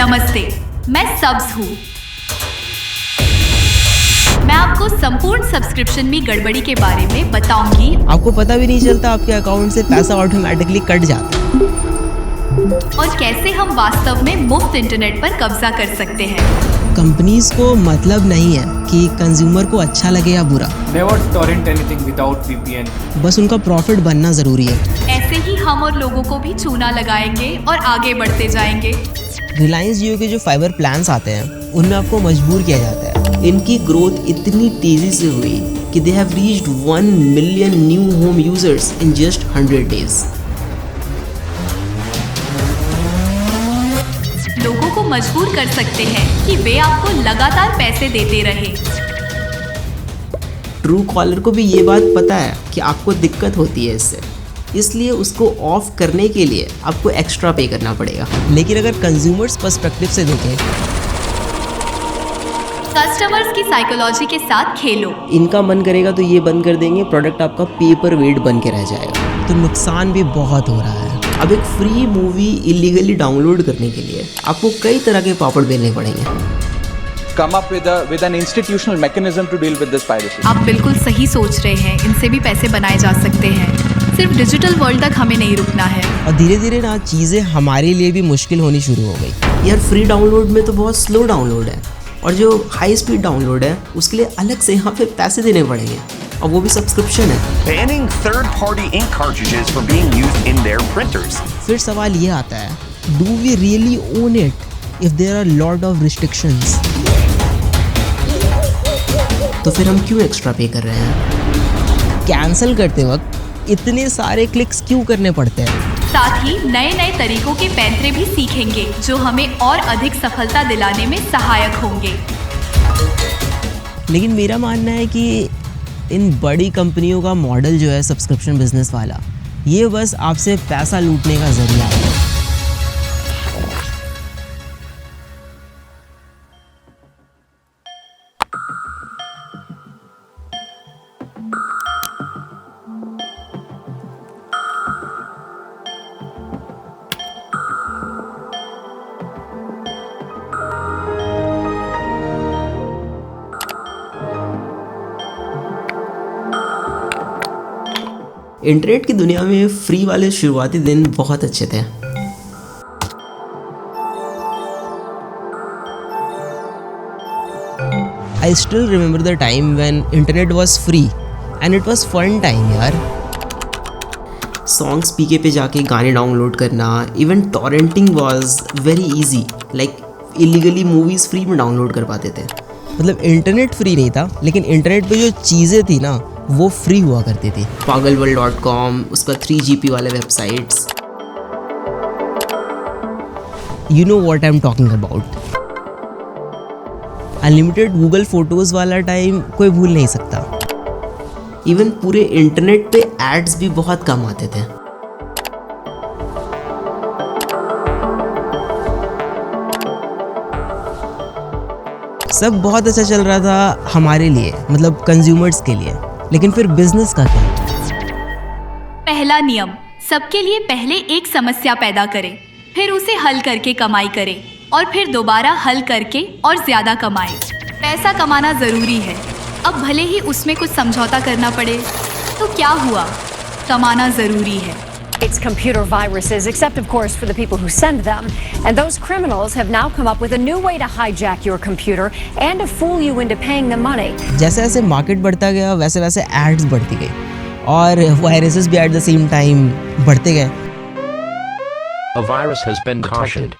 नमस्ते, मैं सब्ज हूँ। मैं आपको संपूर्ण सब्सक्रिप्शन में गड़बड़ी के बारे में बताऊंगी। आपको पता भी नहीं चलता आपके अकाउंट से पैसा ऑटोमेटिकली कट जाता है। और कैसे हम वास्तव में मुफ्त इंटरनेट पर कब्जा कर सकते हैं। कंपनीज को मतलब नहीं है कि कंज्यूमर को अच्छा लगे या बुरा। Never torrent anything without VPN. बस उनका प्रॉफिट बनना जरूरी है। ऐसे ही हम और लोगों को भी चूना लगाएंगे और आगे बढ़ते जाएंगे। रिलायंस जियो के जो फाइबर प्लान्स आते हैं उनमें आपको मजबूर किया जाता है। इनकी ग्रोथ इतनी तेजी से हुई कि they have reached 1 million new home users in just 100 days. लोगों को मजबूर कर सकते हैं कि वे आपको लगातार पैसे देते रहे। ट्रू कॉलर को भी ये बात पता है कि आपको दिक्कत होती है इससे, इसलिए उसको ऑफ करने के लिए आपको एक्स्ट्रा पे करना पड़ेगा। लेकिन अगर कंज्यूमर्स पर्सपेक्टिव से देखें, कस्टमर्स की साइकोलॉजी के साथ खेलो। इनका मन करेगा तो ये बंद कर देंगे, प्रोडक्ट आपका पेपर वेट बन के रह जाएगा। तो नुकसान भी बहुत हो रहा है। अब एक फ्री मूवी इलीगली डाउनलोड करने के लिए आपको कई तरह के पापड़ बेलने पड़ेंगे। Come up with an institutional mechanism to deal with this piracy. आप बिल्कुल सही सोच रहे हैं, इनसे भी पैसे बनाए जा सकते हैं। सिर्फ डिजिटल वर्ल्ड तक हमें नहीं रुकना है। और धीरे धीरे ना चीज़ें हमारे लिए भी मुश्किल होनी शुरू हो गई। यार फ्री डाउनलोड में तो बहुत स्लो डाउनलोड है, और जो हाई स्पीड डाउनलोड है उसके लिए अलग से यहाँ पे पैसे देने पड़ेंगे, और वो भी सब्सक्रिप्शन है। Banning third-party ink cartridges from being used in their printers. फिर सवाल ये आता है, do we really own it if there are lot of restrictions? तो फिर हम क्यों एक्स्ट्रा पे कर रहे हैं? कैंसिल करते वक्त इतने सारे क्लिक्स क्यों करने पड़ते हैं? साथ ही नए नए तरीकों के पैंतरे भी सीखेंगे जो हमें और अधिक सफलता दिलाने में सहायक होंगे। लेकिन मेरा मानना है कि इन बड़ी कंपनियों का मॉडल जो है सब्सक्रिप्शन बिजनेस वाला, ये बस आपसे पैसा लूटने का जरिया है। इंटरनेट की दुनिया में फ्री वाले शुरुआती दिन बहुत अच्छे थे। I still remember the time when internet was free and it was fun time यार। सॉन्ग्स पीके पे जाके गाने डाउनलोड करना, even torrenting was very easy. Like illegally movies free में डाउनलोड कर पाते थे। मतलब इंटरनेट फ्री नहीं था, लेकिन इंटरनेट पे जो चीज़ें थी ना वो फ्री हुआ करती थी। pagalworld.com, उसका 3GP वाले websites, you know what I am talking about. Unlimited Google photos वाला टाइम कोई भूल नहीं सकता। इवन पूरे इंटरनेट पे एड्स भी बहुत कम आते थे। सब बहुत अच्छा चल रहा था हमारे लिए, मतलब कंज्यूमर्स के लिए। लेकिन फिर बिजनेस का क्या? पहला नियम, सबके लिए पहले एक समस्या पैदा करें, फिर उसे हल करके कमाई करें, और फिर दोबारा हल करके और ज्यादा कमाएं। पैसा कमाना जरूरी है, अब भले ही उसमें कुछ समझौता करना पड़े तो क्या हुआ, कमाना जरूरी है। It's computer viruses, except of course for the people who send them. And those criminals have now come up with a new way to hijack your computer and to fool you into paying them money. जैसे जैसे market बढ़ता गया वैसे वैसे ads बढ़ती गई, और viruses भी एट द सेम टाइम बढ़ते गए। A virus has been cautioned.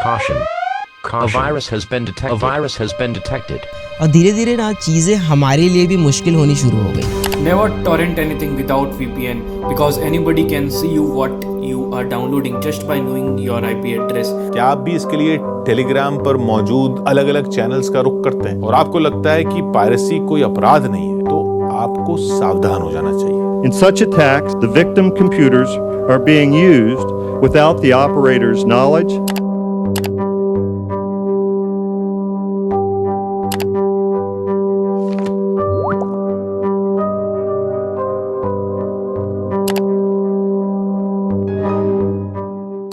Caution. A virus has been detected. A virus has been detected. और धीरे धीरे ना चीज़ें हमारे लिए भी मुश्किल होनी शुरू हो गई। Never torrent anything without VPN because anybody can see you what you are downloading just by knowing your IP address. क्या आप भी इसके लिए टेलीग्राम पर मौजूद अलग अलग चैनल्स का रुख करते हैं और आपको लगता है कि पायरेसी कोई अपराध नहीं है, तो आपको सावधान हो जाना चाहिए। In such attacks, the victim computers are being used without the operator's knowledge.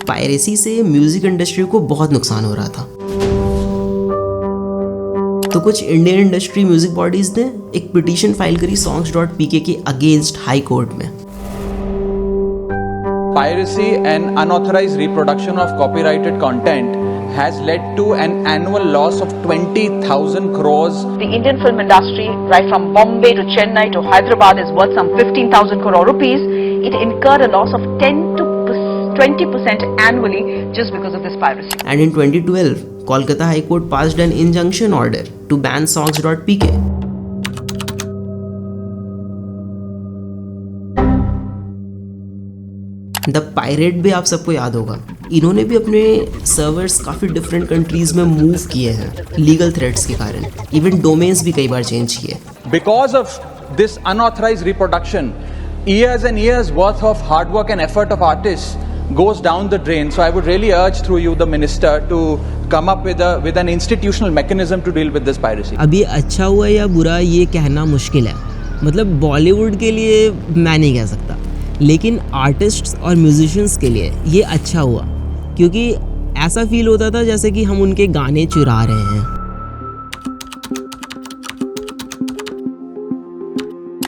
Piracy से म्यूजिक इंडस्ट्री को बहुत नुकसान हो रहा था। तो कुछ इंडियन इंडस्ट्री म्यूजिक बॉडीज ने एक पिटीशन फाइल करी songs.pk के अगेंस्ट हाई कोर्ट में। Piracy and unauthorized reproduction of copyrighted content has led to an annual loss of 20,000 crores. The Indian film industry, right from Bombay to Chennai to Hyderabad, is worth some 15,000 crore rupees. It incurred a loss of 10 to 20% annually just because of this piracy. And in 2012, Kolkata High Court passed an injunction order to ban songs.pk. The pirate भी आप सबको याद होगा, इन्होंने भी अपने servers काफ़ी different countries में मूव किए हैं लीगल थ्रेट्स के कारण। इवन डोमेन्स भी कई बार चेंज किए। Because of this unauthorized reproduction, years and years worth of hard work and effort of artists goes down the drain. So I would really urge through you the minister to come up with an institutional mechanism to deal with this piracy. अब ये अच्छा हुआ या बुरा ये कहना मुश्किल है, मतलब बॉलीवुड के लिए मैं नहीं कह सकता, लेकिन आर्टिस्ट्स और म्यूजिशियंस के लिए ये अच्छा हुआ, क्योंकि ऐसा फील होता था जैसे कि हम उनके गाने चुरा रहे हैं।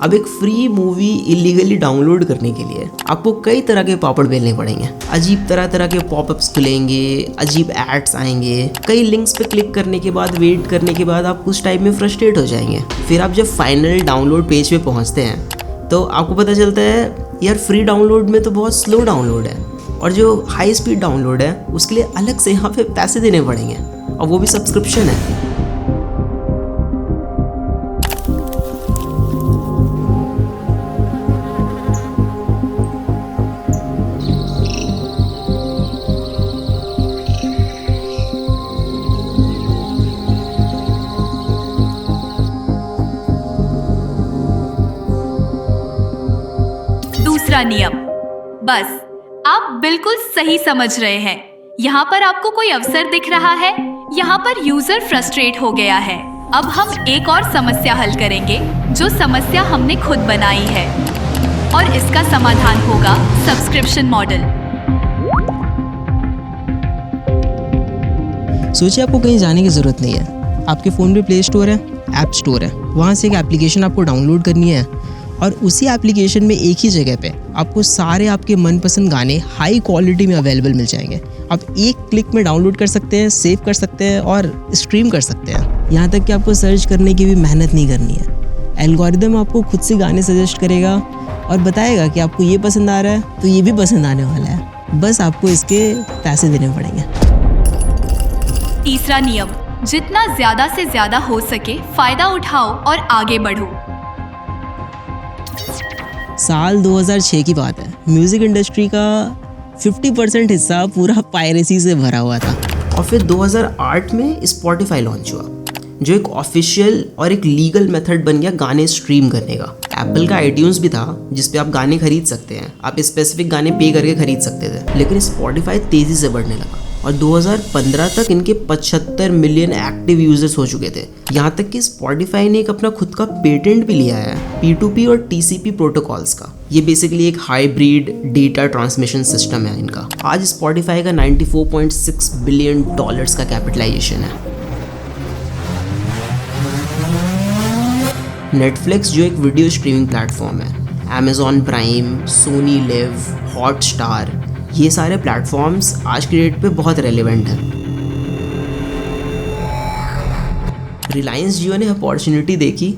अब एक फ्री मूवी इलीगली डाउनलोड करने के लिए आपको कई तरह के पापड़ बेलने पड़ेंगे। अजीब तरह तरह के पॉपअप्स खुलेंगे, अजीब एड्स आएंगे, कई लिंक्स पे क्लिक करने के बाद वेट करने के बाद आप कुछ टाइम में फ्रस्ट्रेट हो जाएंगे। फिर आप जब फाइनल डाउनलोड पेज पे पहुंचते हैं तो आपको पता चलता है यार फ्री डाउनलोड में तो बहुत स्लो डाउनलोड है, और जो हाई स्पीड डाउनलोड है उसके लिए अलग से यहाँ पे पैसे देने पड़ेंगे, और वो भी सब्सक्रिप्शन है। दूसरा नियम, बस आप बिल्कुल सही समझ रहे हैं। यहाँ पर आपको कोई अवसर दिख रहा है, यहाँ पर यूजर फ्रस्ट्रेट हो गया है। अब हम एक और समस्या हल करेंगे, जो समस्या हमने खुद बनाई है, और इसका समाधान होगा सब्सक्रिप्शन मॉडल। सोचिए आपको कहीं जाने की ज़रूरत नहीं है, आपके फ़ोन पे प्ले स्टोर है, ऐप स्टोर है, वहाँ से एक एप्लीकेशन आपको डाउनलोड करनी है, और उसी एप्लीकेशन में एक ही जगह पे आपको सारे आपके मनपसंद गाने हाई क्वालिटी में अवेलेबल मिल जाएंगे। आप एक क्लिक में डाउनलोड कर सकते हैं, सेव कर सकते हैं और स्ट्रीम कर सकते हैं। यहाँ तक कि आपको सर्च करने की भी मेहनत नहीं करनी है। एल्गोरिदम आपको खुद से गाने सजेस्ट करेगा और बताएगा कि आपको ये पसंद आ रहा है तो ये भी पसंद आने वाला है, बस आपको इसके पैसे देने पड़ेंगे। तीसरा नियम, जितना ज्यादा से ज्यादा हो सके फायदा उठाओ और आगे बढ़ो। साल 2006 की बात है, म्यूज़िक इंडस्ट्री का 50% हिस्सा पूरा पायरेसी से भरा हुआ था, और फिर 2008 में स्पॉटिफाई लॉन्च हुआ, जो एक ऑफिशियल और एक लीगल मेथड बन गया गाने स्ट्रीम करने का। एप्पल का आईट्यून्स भी था जिस पे आप गाने खरीद सकते हैं, आप स्पेसिफिक गाने पे करके खरीद सकते थे। लेकिन स्पॉटिफाई तेज़ी से बढ़ने लगा और 2015 तक इनके 75 मिलियन एक्टिव यूजर्स हो चुके थे। यहाँ तक कि स्पॉटिफाई ने एक अपना खुद का पेटेंट भी लिया है P2P और TCP प्रोटोकॉल्स का। ये बेसिकली एक हाइब्रिड डेटा ट्रांसमिशन सिस्टम है इनका। आज स्पॉटिफाई का $94.6 बिलियन का कैपिटलाइजेशन है। नेटफ्लिक्स जो एक वीडियो स्ट्रीमिंग प्लेटफॉर्म है, Amazon Prime, Sony LIV, Hotstar, ये सारे प्लेटफॉर्म्स आज की डेट पे बहुत रेलेवेंट हैं। रिलायंस जियो ने अपॉर्चुनिटी देखी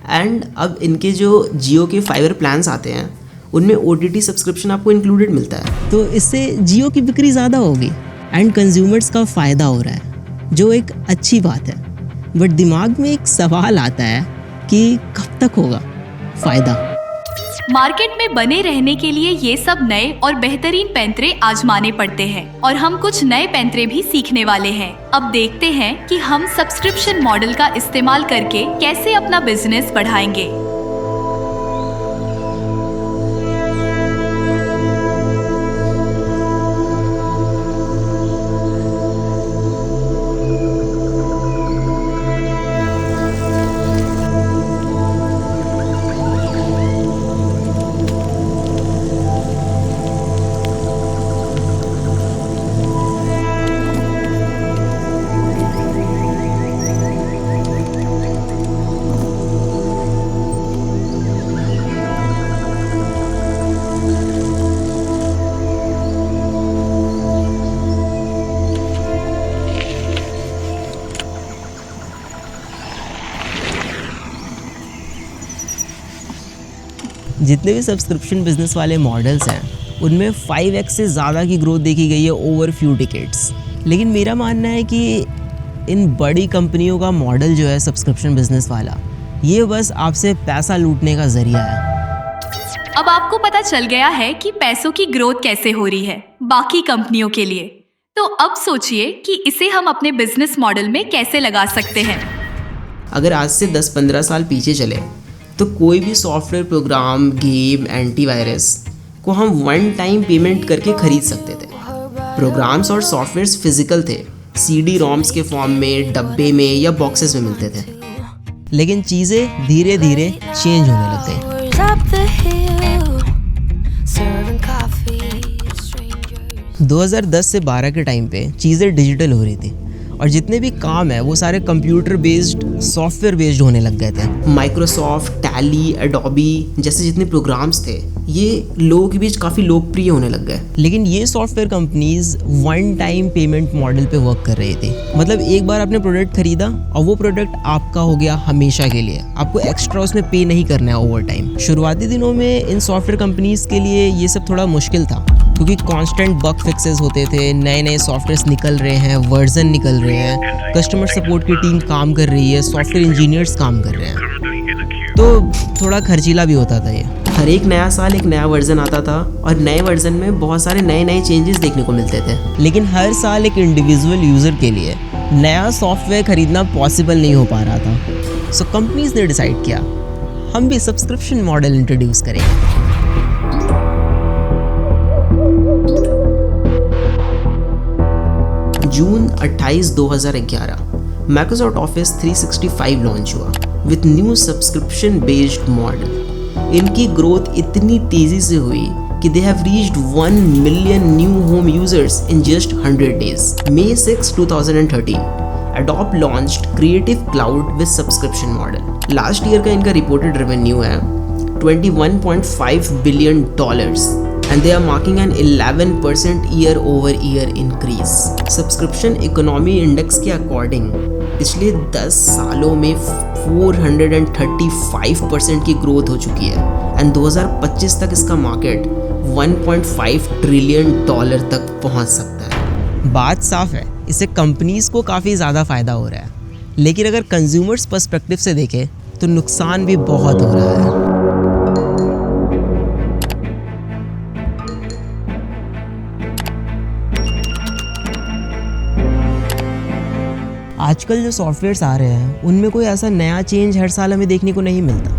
एंड अब इनके जो जियो के फाइबर प्लान्स आते हैं उनमें OTT सब्सक्रिप्शन आपको इंक्लूडेड मिलता है, तो इससे जियो की बिक्री ज़्यादा होगी एंड कंज्यूमर्स का फ़ायदा हो रहा है, जो एक अच्छी बात है। बट दिमाग में एक सवाल आता है कि कब तक होगा फ़ायदा। मार्केट में बने रहने के लिए ये सब नए और बेहतरीन पैंतरे आजमाने पड़ते हैं, और हम कुछ नए पैंतरे भी सीखने वाले हैं। अब देखते हैं कि हम सब्सक्रिप्शन मॉडल का इस्तेमाल करके कैसे अपना बिजनेस बढ़ाएंगे। जितने भी सब्सक्रिप्शन बिजनेस वाले मॉडल्स हैं उनमें 5x से ज़्यादा की ग्रोथ देखी गई है ओवर फ्यू डिकेड्स। लेकिन मेरा मानना है कि इन बड़ी कंपनियों का मॉडल जो है सब्सक्रिप्शन बिजनेस वाला, ये बस आपसे पैसा लूटने का ज़रिया है। अब आपको पता चल गया है कि पैसों की ग्रोथ कैसे हो रही है बाकी कंपनियों के लिए, तो अब सोचिए कि इसे हम अपने बिजनेस मॉडल में कैसे लगा सकते हैं। अगर आज से 10-15 साल पीछे चले तो कोई भी सॉफ्टवेयर प्रोग्राम, गेम, एंटीवायरस को हम वन टाइम पेमेंट करके खरीद सकते थे। प्रोग्राम्स और सॉफ्टवेयर्स फिजिकल थे, CD रोम्स के फॉर्म में, डब्बे में या बॉक्सेस में मिलते थे। लेकिन चीज़ें धीरे धीरे चेंज होने लग गई। 2010 से 12 के टाइम पे चीज़ें डिजिटल हो रही थी और जितने भी काम है वो सारे कंप्यूटर बेस्ड, सॉफ्टवेयर बेस्ड होने लग गए थे। माइक्रोसॉफ्ट, टैली, एडोबी जैसे जितने प्रोग्राम्स थे ये लोगों के बीच काफ़ी लोकप्रिय होने लग गए। लेकिन ये software companies one time payment model पे वर्क कर रही थी। मतलब एक बार आपने प्रोडक्ट खरीदा और वो प्रोडक्ट आपका हो गया हमेशा के लिए, आपको एक्स्ट्रा उसमें पे नहीं करना है ओवर टाइम। शुरुआती दिनों में इन सॉफ्टवेयर कंपनीज के लिए ये सब थोड़ा मुश्किल था क्योंकि कांस्टेंट बग फिक्सेस होते थे, नए नए सॉफ्टवेयर्स निकल रहे हैं, वर्जन निकल रहे हैं, कस्टमर सपोर्ट की टीम काम कर रही है, सॉफ्टवेयर इंजीनियर्स काम कर रहे हैं, तो थोड़ा खर्चीला भी होता था ये। हर एक नया साल एक नया वर्जन आता था और नए वर्जन में बहुत सारे नए नए चेंजेस देखने को मिलते थे। लेकिन हर साल एक इंडिविजुअल यूज़र के लिए नया सॉफ्टवेयर खरीदना पॉसिबल नहीं हो पा रहा था। सो कंपनीज ने डिसाइड किया हम भी सब्सक्रिप्शन मॉडल इंट्रोड्यूस करेंगे। जून 28, 2011 माइक्रोसॉफ्ट ऑफिस 365 लॉन्च हुआ with new subscription based model. इनकी ग्रोथ इतनी तेजी से हुई कि they have reached 1 million new home users in just 100 days. May 6, 2013 Adobe launched Creative Cloud with subscription model। Last year का इनका रिपोर्टेड रेवेन्यू है $21.5 billion and they are marking an 11% year-over-year increase। Subscription economy index के according पिछले 10 सालों में 435% की growth हो चुकी है एंड 2025 तक इसका मार्केट $1.5 ट्रिलियन तक पहुंच सकता है। बात साफ है, इससे कंपनीज को काफ़ी ज़्यादा फ़ायदा हो रहा है, लेकिन अगर कंज्यूमर्स पर्सपेक्टिव से देखें तो नुकसान भी बहुत हो रहा है। आजकल जो सॉफ्टवेयर्स आ रहे हैं उनमें कोई ऐसा नया चेंज हर साल हमें देखने को नहीं मिलता।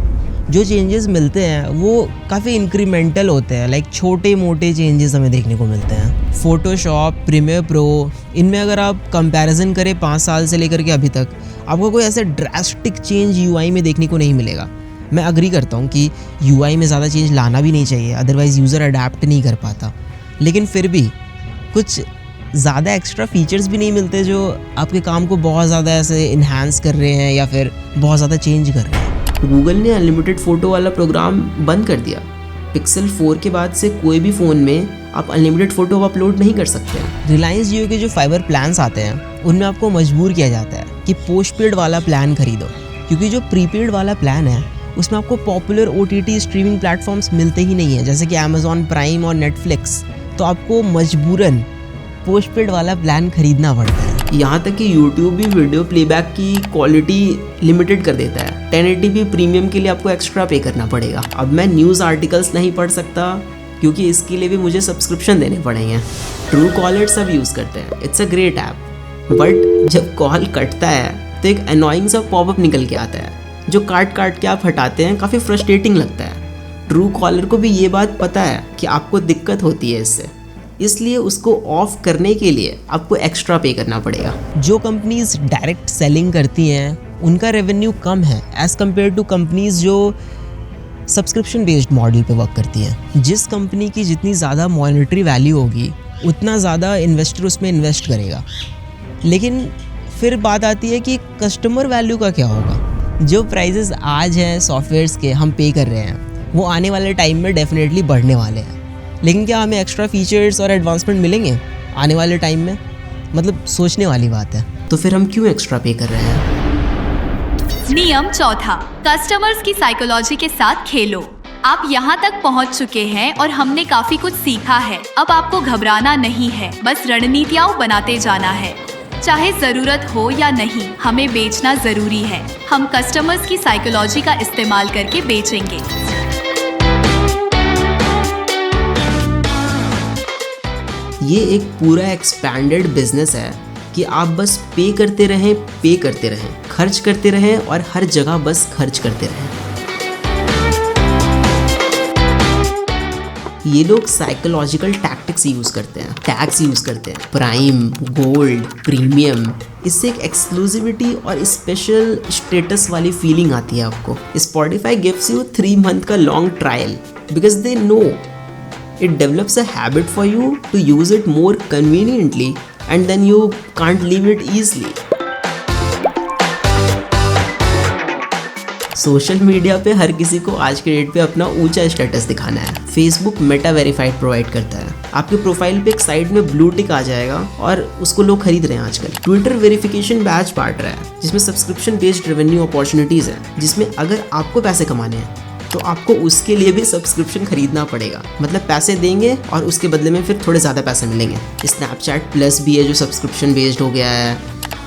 जो चेंजेस मिलते हैं वो काफ़ी इंक्रीमेंटल होते हैं, लाइक छोटे मोटे चेंजेस हमें देखने को मिलते हैं। फोटोशॉप, प्रीमियर प्रो, इनमें अगर आप कंपैरिजन करें 5 साल से लेकर के अभी तक, आपको कोई ऐसे ड्रास्टिक चेंज यूआई में देखने को नहीं मिलेगा। मैं अग्री करता हूँ कि यूआई में ज़्यादा चेंज लाना भी नहीं चाहिए, अदरवाइज़ यूज़र अडेप्ट नहीं कर पाता, लेकिन फिर भी कुछ ज़्यादा एक्स्ट्रा फीचर्स भी नहीं मिलते जो आपके काम को बहुत ज़्यादा ऐसे इन्हांस कर रहे हैं या फिर बहुत ज़्यादा चेंज कर रहे हैं। गूगल ने अनलिमिटेड फ़ोटो वाला प्रोग्राम बंद कर दिया। पिक्सल 4 के बाद से कोई भी फ़ोन में आप अनलिमिटेड फ़ोटो अपलोड नहीं कर सकते। रिलायंस जियो के जो फाइबर प्लान्स आते हैं उनमें आपको मजबूर किया जाता है कि पोस्टपेड वाला प्लान खरीदो, क्योंकि जो प्रीपेड वाला प्लान है उसमें आपको पॉपुलर OTT स्ट्रीमिंग प्लेटफॉर्म्स मिलते ही नहीं है, जैसे कि अमेज़ॉन प्राइम और नेटफ्लिक्स। तो आपको मजबूरन पोस्टपेड वाला प्लान खरीदना पड़ता है। यहाँ तक कि YouTube भी वीडियो प्लेबैक की क्वालिटी लिमिटेड कर देता है। 1080p प्रीमियम के लिए आपको एक्स्ट्रा पे करना पड़ेगा। अब मैं न्यूज़ आर्टिकल्स नहीं पढ़ सकता क्योंकि इसके लिए भी मुझे सब्सक्रिप्शन देने पड़ेंगे। ट्रू कॉलर सब यूज़ करते हैं, it's a great app, but जब कॉल कटता है तो एक अनोइंग सा पॉपअप निकल के आता है जो काट के आप हटाते हैं, काफ़ी फ्रस्ट्रेटिंग लगता है। ट्रू कॉलर को भी ये बात पता है कि आपको दिक्कत होती है इससे, इसलिए उसको ऑफ करने के लिए आपको एक्स्ट्रा पे करना पड़ेगा। जो कंपनीज डायरेक्ट सेलिंग करती हैं उनका रेवेन्यू कम है एज़ कम्पेयर टू कंपनीज जो सब्सक्रिप्शन बेस्ड मॉडल पे वर्क करती हैं। जिस कंपनी की जितनी ज़्यादा मॉनेटरी वैल्यू होगी उतना ज़्यादा इन्वेस्टर उसमें इन्वेस्ट करेगा। लेकिन फिर बात आती है कि कस्टमर वैल्यू का क्या होगा। जो प्राइजेस आज हैं सॉफ्टवेयर्स के हम पे कर रहे हैं वो आने वाले टाइम में डेफिनेटली बढ़ने वाले हैं, लेकिन क्या हमें एक्स्ट्रा फीचर्स और एडवांसमेंट मिलेंगे आने वाले टाइम में? मतलब सोचने वाली बात है। तो फिर हम क्यों एक्स्ट्रा पे कर रहे हैं? नियम चौथा, कस्टमर्स की साइकोलॉजी के साथ खेलो। आप यहाँ तक पहुँच चुके हैं और हमने काफी कुछ सीखा है। अब आपको घबराना नहीं है, बस रणनीतियाँ बनाते जाना है। चाहे जरूरत हो या नहीं, हमें बेचना जरूरी है। हम कस्टमर्स की साइकोलॉजी का इस्तेमाल करके बेचेंगे। ये एक पूरा एक्सपैंडेड बिजनेस है कि आप बस पे करते रहें, खर्च करते रहें और हर जगह बस खर्च करते रहें। ये लोग साइकोलॉजिकल टैक्टिक्स यूज़ करते हैं, टैक्स यूज़ करते हैं, प्राइम, गोल्ड, प्रीमियम। इससे एक एक्सक्लूसिविटी और स्पेशल स्टेटस वाली फीलिंग आती है आपको। स्पॉटिफाई गिव्स यू 3 month का long trial because they know it develops a habit for you to use it more conveniently and then you can't leave it easily. Social media पे हर किसी को आज के डेट पे अपना ऊंचा स्टेटस दिखाना है। फेसबुक मेटा वेरीफाइड प्रोवाइड करता है। आपके प्रोफाइल पे एक साइड में ब्लू टिक आ जाएगा और उसको लोग खरीद रहे हैं आजकल। ट्विटर वेरिफिकेशन बैच बांट रहा है जिसमें सब्सक्रिप्शन बेस्ड रेवेन्यू अपॉर्चुनिटीज है, जिसमें अगर आपको पैसे कमाने हैं तो आपको उसके लिए भी सब्सक्रिप्शन खरीदना पड़ेगा। मतलब पैसे देंगे और उसके बदले में फिर थोड़े ज़्यादा पैसे मिलेंगे। स्नैपचैट प्लस भी है जो सब्सक्रिप्शन बेस्ड हो गया है।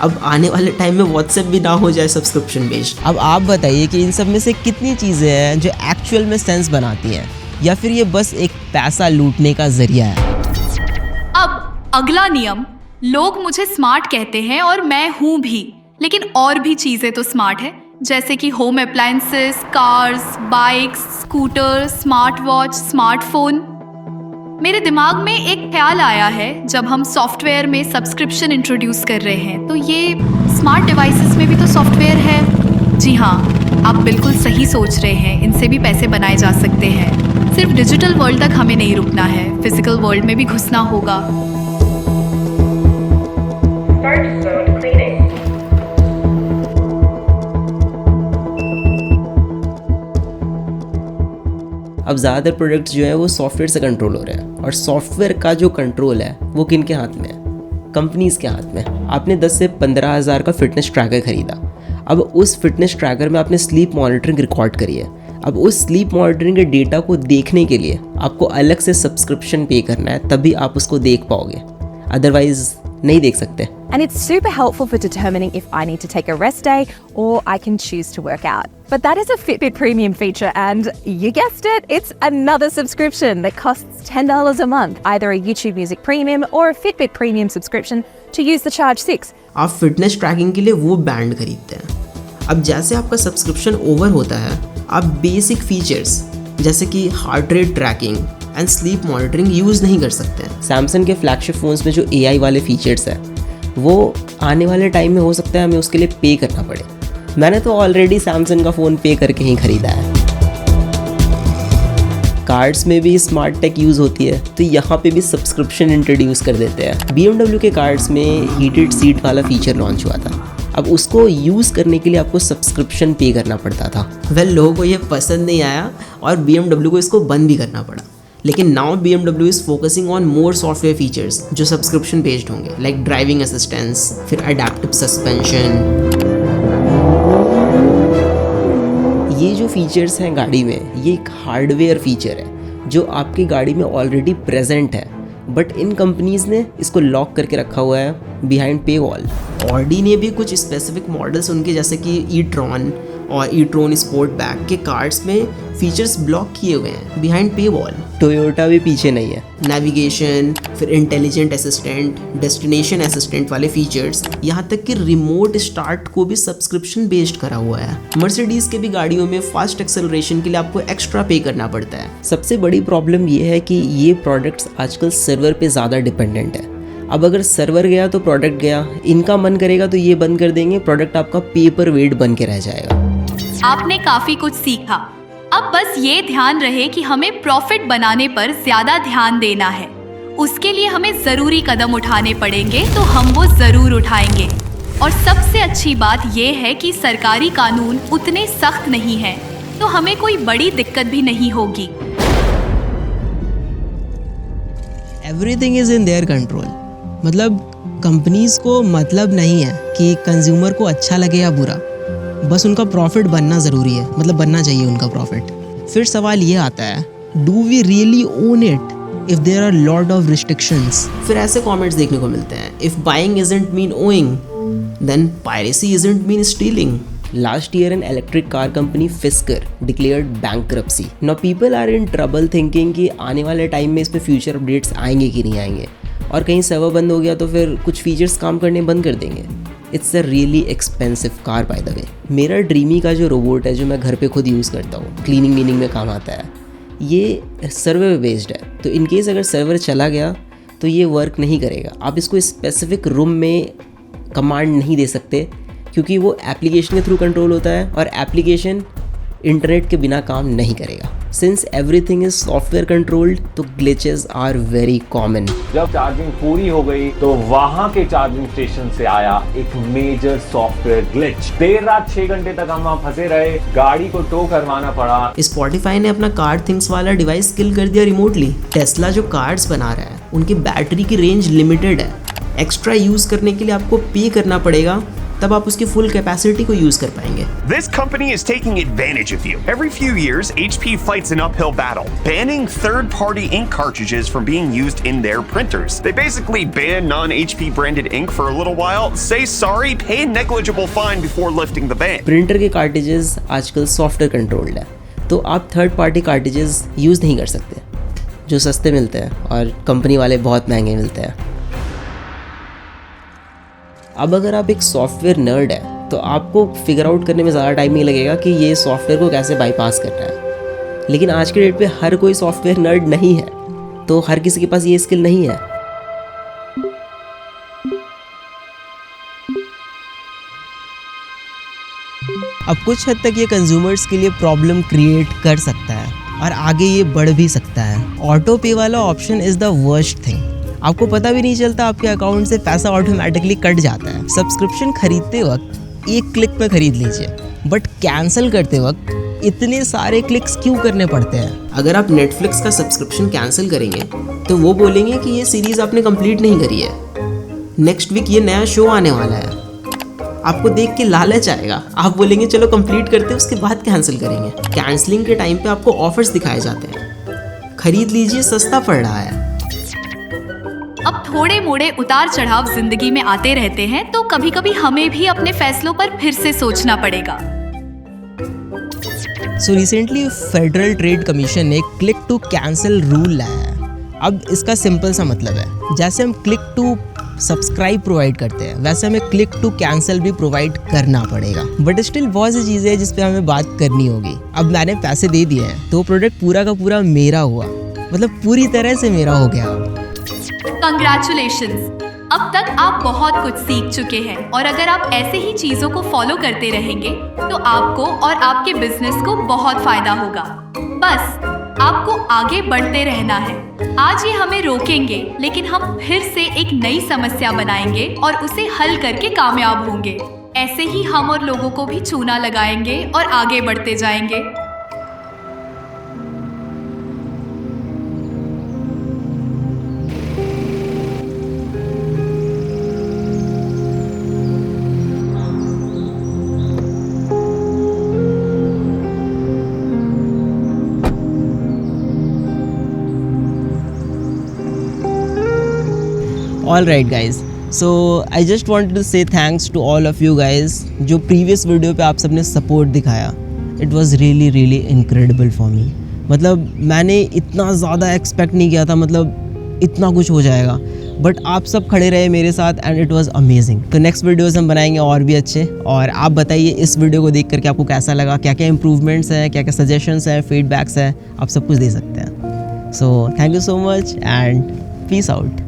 अब आने वाले टाइम में व्हाट्सएप भी ना हो जाए सब्सक्रिप्शन बेस्ड। अब आप बताइए कि इन सब में से कितनी चीज़ें हैं जो एक्चुअल में सेंस बनाती हैं या फिर ये बस एक पैसा लूटने का जरिया है। अब अगला नियम, लोग मुझे स्मार्ट कहते हैं और मैं हूँ भी, लेकिन और भी चीज़ें तो स्मार्ट है, जैसे कि home appliances, cars, bikes, scooter, smart watch, smartphone. मेरे दिमाग में एक ख्याल आया है, जब हम सॉफ्टवेयर में सब्सक्रिप्शन इंट्रोड्यूस कर रहे हैं तो ये स्मार्ट डिवाइसेस में भी तो सॉफ्टवेयर है। जी हाँ, आप बिल्कुल सही सोच रहे हैं, इनसे भी पैसे बनाए जा सकते हैं। सिर्फ डिजिटल वर्ल्ड तक हमें नहीं रुकना है, फिजिकल वर्ल्ड में भी घुसना होगा। अब ज़्यादातर प्रोडक्ट्स जो है वो सॉफ्टवेयर से कंट्रोल हो रहे हैं और सॉफ्टवेयर का जो कंट्रोल है वो किन के हाथ में है? कंपनीज़ के हाथ में। आपने 10 से 15 हज़ार का फिटनेस ट्रैकर ख़रीदा। अब उस फिटनेस ट्रैकर में आपने स्लीप मॉनिटरिंग रिकॉर्ड करी है। अब उस स्लीप मॉनिटरिंग के डेटा को देखने के लिए आपको अलग से सब्सक्रिप्शन पे करना है, तभी आप उसको देख पाओगे, अदरवाइज नहीं देख सकते। And it's super helpful for determining if I need to take a rest day or I can choose to work out. But that is a Fitbit Premium feature and you guessed it, it's another subscription that costs $10 a month. Either a YouTube Music Premium or a Fitbit Premium subscription to use the Charge 6. आप fitness tracking के लिए वो band खरीदते हैं। अब जैसे आपका subscription over होता है, आप बेसिक फीचर्स जैसे कि heart rate tracking and sleep monitoring use नहीं कर सकते हैं। सैमसंग के फ्लैगशिप फ़ोन्स में जो AI वाले फीचर्स हैं वो आने वाले टाइम में हो सकता है हमें उसके लिए पे करना पड़े। मैंने तो ऑलरेडी सैमसंग का फ़ोन पे करके ही ख़रीदा है। कार्ड्स में भी स्मार्ट टेक यूज़ होती है तो यहाँ पे भी सब्सक्रिप्शन इंट्रोड्यूस कर देते हैं। BMW के कार्ड्स में हीटेड सीट वाला फीचर लॉन्च हुआ था। अब उसको यूज़ करने के लिए आपको सब्सक्रिप्शन पे करना पड़ता था। लोगों को ये पसंद नहीं आया और BMW को इसको बंद भी करना पड़ा। लेकिन now BMW is focusing on more software features जो सब्सक्रिप्शन बेस्ड होंगे, लाइक ड्राइविंग असिस्टेंस, फिर अडैप्टिव सस्पेंशन। ये जो फीचर्स हैं गाड़ी में, ये एक हार्डवेयर फीचर है जो आपकी गाड़ी में ऑलरेडी प्रेजेंट है, बट इन कंपनीज़ ने इसको लॉक करके रखा हुआ है बिहाइंड पे वॉल। ऑडी ने भी कुछ स्पेसिफिक मॉडल्स उनके जैसे कि ई-ट्रॉन और ई-ट्रॉन स्पोर्टबैक के कार्ड्स में फीचर्स ब्लॉक किए हुए हैं बिहाइंड पे वॉल। टोयोटा भी पीछे नहीं है। नेविगेशन, फिर इंटेलिजेंट असिस्टेंट, डेस्टिनेशन असिस्टेंट वाले फीचर्स, यहाँ तक कि रिमोट स्टार्ट को भी सब्सक्रिप्शन बेस्ड करा हुआ है। मर्सिडीज़ के भी गाड़ियों में फास्ट एक्सेलरेशन के लिए आपको एक्स्ट्रा पे करना पड़ता है। सबसे बड़ी प्रॉब्लम ये है कि ये प्रोडक्ट्स आजकल सर्वर पे ज़्यादा डिपेंडेंट है। अब अगर सर्वर गया तो प्रोडक्ट गया, इनका मन करेगा तो ये बंद कर देंगे, प्रोडक्ट आपका पेपर वेट बन के रह जाएगा। आपने काफी कुछ सीखा। अब बस ये ध्यान रहे कि हमें प्रॉफिट बनाने पर ज्यादा ध्यान देना है। उसके लिए हमें जरूरी कदम उठाने पड़ेंगे तो हम वो जरूर उठाएंगे। और सबसे अच्छी बात ये है कि सरकारी कानून उतने सख्त नहीं हैं, तो हमें कोई बड़ी दिक्कत भी नहीं होगी। Everything is in their control. मतलब कंपनीज को मतलब नहीं है कि कंज्यूमर को अच्छा लगे या बुरा, बस उनका प्रॉफिट बनना ज़रूरी है, मतलब बनना चाहिए उनका प्रॉफिट। फिर सवाल ये आता है, do we really own it if there are lot of restrictions? फिर ऐसे कमेंट्स देखने को मिलते हैं, if buying isn't mean owing then piracy isn't mean stealing. Last year, an electric car company Fisker declared bankruptcy. Now people are in trouble thinking कि आने वाले time में इस पे फ्यूचर अपडेट्स आएंगे कि नहीं आएंगे, और कहीं सर्वर बंद हो गया तो फिर कुछ फीचर्स काम करने बंद कर देंगे. It's a really expensive car by the way. मेरा ड्रीमी का जो रोबोट है जो मैं घर पे खुद यूज़ करता हूँ, क्लीनिंग वीनिंग में काम आता है, ये सर्वर बेस्ड है. तो इन केस अगर सर्वर चला गया तो ये वर्क नहीं करेगा. आप इसको स्पेसिफिक रूम में कमांड नहीं दे सकते क्योंकि वो एप्लीकेशन के थ्रू कंट्रोल होता है और एप्लीकेशन इंटरनेट के बिना काम नहीं करेगा. Since everything is software controlled तो ग्लिचेस आर वेरी कॉमन. जब चार्जिंग पूरी हो गई तो वहां के चार्जिंग स्टेशन से आया एक मेजर सॉफ्टवेयर ग्लिच. देर रात 6 घंटे तक हम वहां फंसे रहे, गाड़ी को टो करवाना पड़ा. स्पॉटिफाई ने अपना कार थिंग्स वाला डिवाइस किल कर दिया रिमोटली. टेस्ला जो कार्स बना रहा है उनकी बैटरी की रेंज लिमिटेड है. एक्स्ट्रा यूज करने के लिए आपको पे करना पड़ेगा, तब आप उसकी फुल कैपेसिटी को यूज कर पाएंगे. This company is taking advantage of you. Every few years, HP fights an uphill battle, banning third-party ink cartridges from being used in their printers. They basically ban non-HP branded ink for a little while, say sorry, pay a negligible fine before lifting the ban. Printer के cartridges आजकल software controlled है, तो आप third party cartridges use नहीं कर सकते जो सस्ते मिलते हैं और कंपनी वाले बहुत महंगे मिलते हैं. अब अगर आप एक सॉफ्टवेयर नर्ड है तो आपको फिगर आउट करने में ज़्यादा टाइम नहीं लगेगा कि ये सॉफ्टवेयर को कैसे बाईपास करना है. लेकिन आज के डेट पे हर कोई सॉफ्टवेयर नर्ड नहीं है, तो हर किसी के पास ये स्किल नहीं है. अब कुछ हद तक ये कंज्यूमर्स के लिए प्रॉब्लम क्रिएट कर सकता है और आगे ये बढ़ भी सकता है. ऑटो पे वाला option is the worst thing. आपको पता भी नहीं चलता आपके अकाउंट से पैसा ऑटोमेटिकली कट जाता है. सब्सक्रिप्शन खरीदते वक्त एक क्लिक में खरीद लीजिए, बट कैंसिल करते वक्त इतने सारे क्लिक्स क्यों करने पड़ते हैं? अगर आप नेटफ्लिक्स का सब्सक्रिप्शन कैंसिल करेंगे तो वो बोलेंगे कि ये सीरीज़ आपने कंप्लीट नहीं करी है, नेक्स्ट वीक ये नया शो आने वाला है. आपको देख के लालच आएगा, आप बोलेंगे चलो कंप्लीट करते हैं, उसके बाद कैंसिल करेंगे. कैंसिलिंग के टाइम पे आपको ऑफर्स दिखाए जाते हैं, खरीद लीजिए सस्ता पड़ रहा है. अब थोड़े मोड़े उतार चढ़ाव जिंदगी में आते रहते हैं, तो कभी कभी हमें भी अपने फैसलों पर फिर से सोचना पड़ेगा. So recently federal trade commission ने क्लिक टू कैंसिल रूल लाया है. अब इसका सिंपल सा मतलब है, जैसे हम क्लिक टू सब्सक्राइब प्रोवाइड करते हैं वैसे हमें क्लिक टू कैंसिल भी प्रोवाइड करना पड़ेगा. बट स्टिल बहुत सी चीज़ें हैं जिस पे हमें बात करनी होगी. अब मैंने पैसे दे दिए हैं तो प्रोडक्ट पूरा का पूरा मेरा हुआ, मतलब पूरी तरह से मेरा हो गया. कंग्रेचुलेशंस, अब तक आप बहुत कुछ सीख चुके हैं और अगर आप ऐसे ही चीजों को फॉलो करते रहेंगे तो आपको और आपके बिजनेस को बहुत फायदा होगा. बस आपको आगे बढ़ते रहना है. आज ये हमें रोकेंगे लेकिन हम फिर से एक नई समस्या बनाएंगे और उसे हल करके कामयाब होंगे. ऐसे ही हम और लोगों को भी चूना लगाएंगे और आगे बढ़ते जाएंगे. All right guys, so I just wanted to say thanks to all of you guys जो प्रीवियस वीडियो पे आप सबने सपोर्ट दिखाया. It was really really incredible for me. मतलब मैंने इतना ज़्यादा एक्सपेक्ट नहीं किया था, मतलब इतना कुछ हो जाएगा, बट आप सब खड़े रहे मेरे साथ एंड इट वाज अमेजिंग. तो नेक्स्ट वीडियोस हम बनाएंगे और भी अच्छे. और आप बताइए इस वीडियो को देख करके आपको कैसा लगा, क्या क्या इंप्रूवमेंट्स हैं, क्या क्या सजेशंस हैं, फीडबैक्स हैं, आप सब कुछ दे सकते हैं. So thank you so much and peace out.